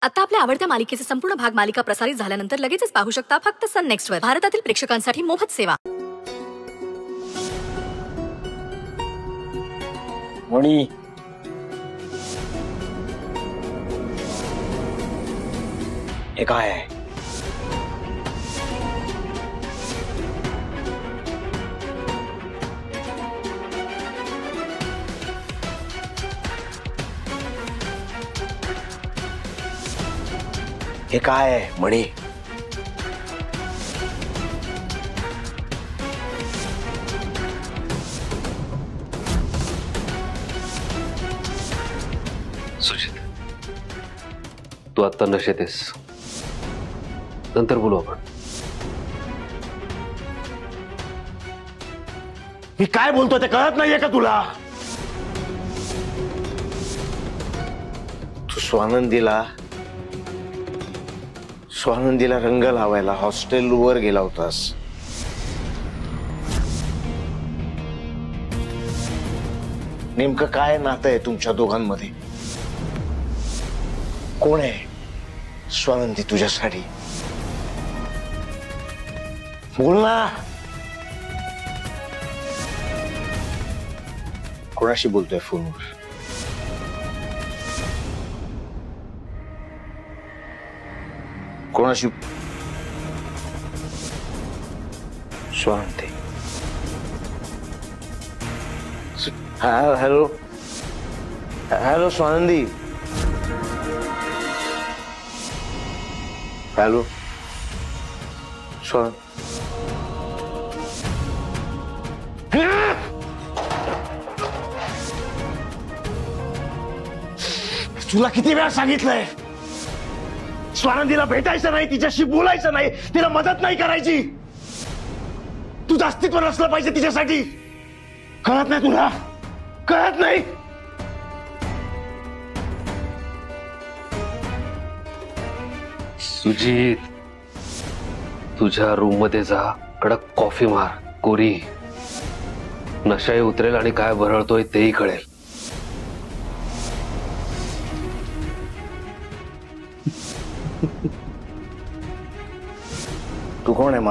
आता आपल्या आवडत्या मालिकेचे संपूर्ण भाग मालिका प्रसारित झाल्यानंतर लगेचच पाहू शकता फक्त सन नेक्स्ट वर. भारतातील प्रेक्षकांसाठी मोफत सेवा. मणी, हे काय आहे? हे काय आहे मणी? सुजित, तू आता नशेत आहेस. नंतर बोलू आपण. मी काय बोलतो ते कळत नाहीये का तुला? तू स्वानंदीला रंग लावायला हॉस्टेलवर गेला होतास. नेमकं काय नातं आहे तुमच्या दोघांमध्ये? कोण आहे स्वानंदी तुझ्यासाठी? बोल ना. कोणाशी बोलतोय फोनवर? कोणाशी? Swanandi. Hello hello Swanandi. Hello Swan. तुला किती वेळा सांगितलंय स्वानंदीला भेटायचं नाही, तिच्याशी बोलायचं नाही, तिला मदत नाही करायची. तुझं अस्तित्व नसलं पाहिजे तिच्यासाठी. कळत नाही तुला? कळत नाही? सुजित, तुझ्या रूम मध्ये जा, कडक कॉफी मार, कोरी. नशाही उतरेल आणि काय बरळतोय तेही कळेल. तू कोण आहे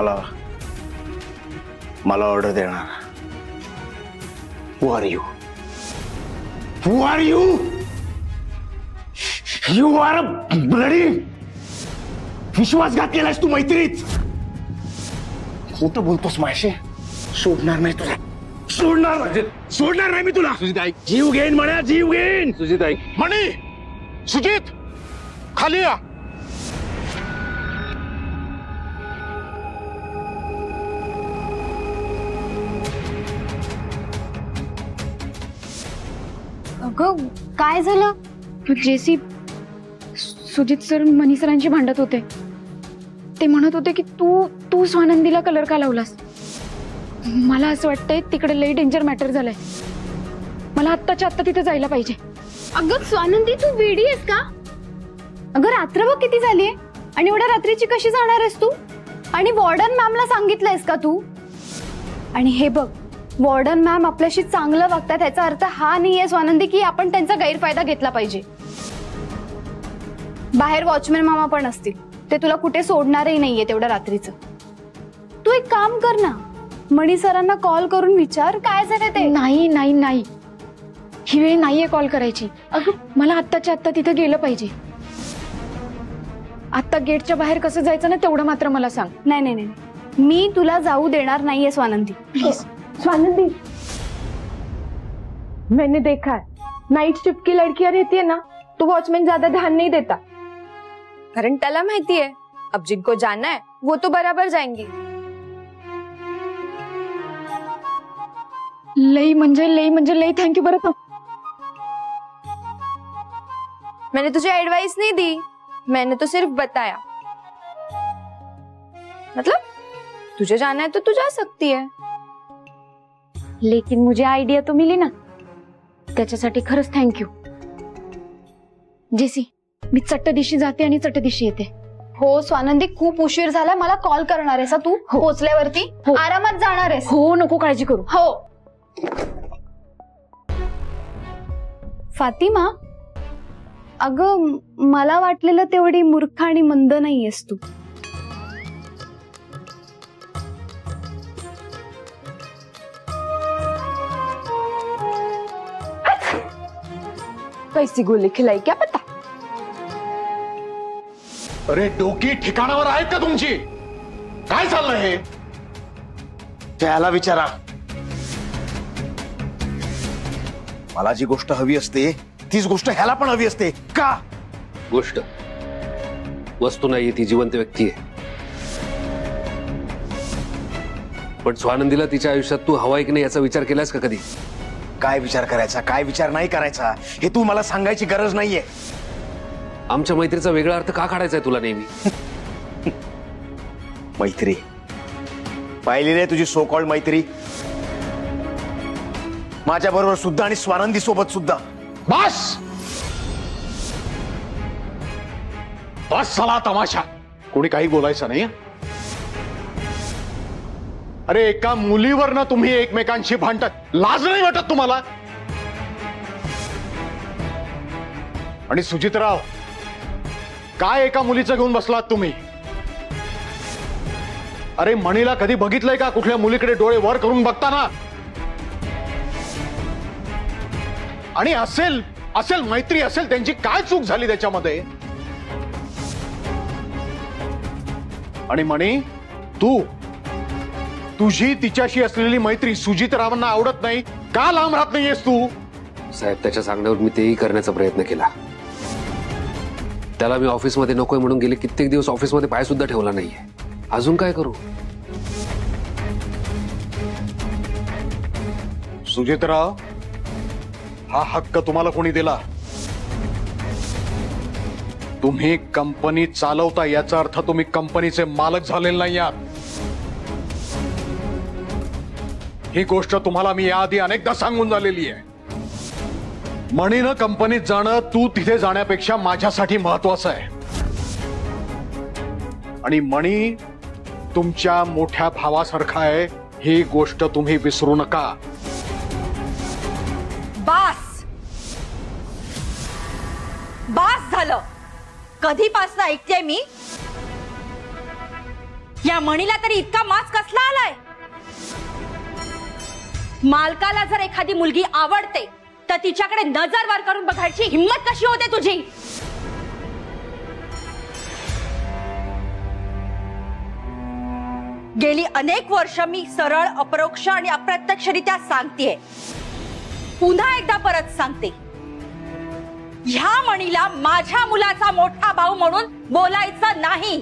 मला ऑर्डर देणार? Who are you? Who are you? You are a bloody विश्वासघात केलायस तू मैत्रीत. खोटं बोलतोस माझ्याशी. सोडणार नाही तुला. सोडणार नाही मी तुला. सुजित ऐक. जीव घेईन म्हणा, जीव घेईन. सुजित ऐक. म्हणे सुजित खाली या. अगं काय झालं? जेसी सुजित सर मनी सरांशी भांडत होते. ते म्हणत होते की तू स्वानंदीला कलर का लावलास. मला असं वाटतंय तिकडे लई डेंजर मॅटर झालंय. मला आत्ताच्या आत्ता तिथे जायला पाहिजे. अगं स्वानंदी, तू वेडी आहेस का? अगं रात्र बघ किती झालीये आणि एवढ्या रात्रीची कशी जाणार आहेस तू? आणि वॉर्डन मॅमला सांगितलंयस का तू? आणि हे बघ, वॉर्डन मॅम आपल्याशी चांगलं वागतात याचा अर्थ हा नाहीये स्वानंदी की आपण त्यांचा गैरफायदा घेतला पाहिजे. बाहेर वॉचमॅन मामा पण असतील, ते तुला कुठे सोडणारही नाहीये तेवढ्या रात्रीचं. तू एक काम कर ना, मणी सरांना कॉल करून विचार काय झालं ते. नाही नाही नाही, ही वेळ नाहीये कॉल करायची. अगं मला आत्ताच्या आत्ता तिथे गेलं पाहिजे. आत्ता गेटच्या बाहेर कसं जायचं ना तेवढं मात्र मला सांग. नाही नाही नाही, मी तुला जाऊ देणार नाहीये स्वानंदी. प्लीज. स्वानंदी, मैंने देखा है नाइट शिफ्ट की लड़कियां रहती है ना, तो वॉचमैन ज्यादा ध्यान नहीं देता. कारण त्याला माहिती है अब जिनको जाना है वो तो बराबर जाएंगी. लई म्हणजे लई थैंक यू. बरं तो मैंने तुझे एडवाइस नहीं दी, मैंने तो सिर्फ बताया. मतलब तुझे जाना है तो तू जा सकती है. लेकिन मुझे आयडिया तो मिली ना, त्याच्यासाठी खरंच थँक्यू. जेसी, मी चट्ट दिशी जाते आणि चट्ट दिशी येते. हो स्वानंदी, खूप उशीर झाला. मला कॉल करणार आहेस तू? पोहोचल्यावरती आरामात जाणार आहेस? हो, नको काळजी करू. हो. फातिमा, अगं मला वाटलेलं तेवढी मूर्ख आणि मंद नाहीयेस तू. कैसी गोली खिलाई क्या पता. अरे डोकी ठिकाणावर आहेत का तुमची? काय चाललंय हे? त्याला विचारा. मला जी गोष्ट हवी असते तीच गोष्ट ह्याला पण हवी असते का? गोष्ट वस्तू नाहीये, ती जिवंत व्यक्ती आहे. पण स्वानंदीला तिच्या आयुष्यात तू हवाय की नाही याचा विचार केलास का कधी? काय विचार करायचा, काय विचार नाही करायचा हे तू मला सांगायची गरज नाहीये. आमच्या मैत्रीचा वेगळा अर्थ का काढायचा आहे तुला नेहमी? मैत्री पाहिली रे तुझी सो कॉल्ड मैत्री माझ्या बरोबर सुद्धा आणि स्वानंदी सोबत सुद्धा. बस बस चला तमाशा. कोणी काही बोलायचं नाही. अरे एका मुलीवर ना तुम्ही एकमेकांशी भांडतात, लाज नाही वाटत तुम्हाला? आणि सुजितराव काय एका मुलीचं घेऊन बसलात तुम्ही? अरे मणीला कधी बघितलंय का कुठल्या मुलीकडे डोळे वर करून बघताना? आणि असेल असेल मैत्री असेल, त्यांची काय चूक झाली त्याच्यामध्ये? आणि मणी तुझी तिच्याशी असलेली मैत्री सुजितरावांना आवडत नाही का? लांब राहत नाहीयेस तू? साहेब, त्याच्या सांगण्यावर मी तेही करण्याचा प्रयत्न केला. त्याला मी ऑफिसमध्ये नकोय म्हणून गेले कित्येक दिवस ऑफिसमध्ये पाय सुद्धा ठेवला नाहीये. अजून काय करू? सुजितराव, हा हक्क तुम्हाला कोणी दिला? तुम्ही कंपनी चालवता याचा अर्थ तुम्ही कंपनीचे मालक झालेले नाही आहात. ही गोष्ट तुम्हाला मी याआधी अनेकदा सांगून झालेली आहे. मणीनं कंपनीत जाणं तू तिथे जाण्यापेक्षा माझ्यासाठी महत्वाचं आहे. आणि मणी तुमच्या मोठ्या भावासारखा आहे ही गोष्ट तुम्ही विसरू नका. बास बास झालं. कधीपासून ऐकते मी या मणीला तरी इतका मास कसला आलाय? मालकाला जर एखादी मुलगी आवडते तर तिच्याकडे नजर वर करून बघायची हिम्मत कशी होते तुझी? गेली अनेक वर्ष मी सरळ अपरोक्ष आणि अप्रत्यक्षरित्या सांगतेय, पुन्हा एकदा परत सांगते, ह्या मणीला माझ्या मुलाचा मोठा भाऊ म्हणून बोलायचं नाही.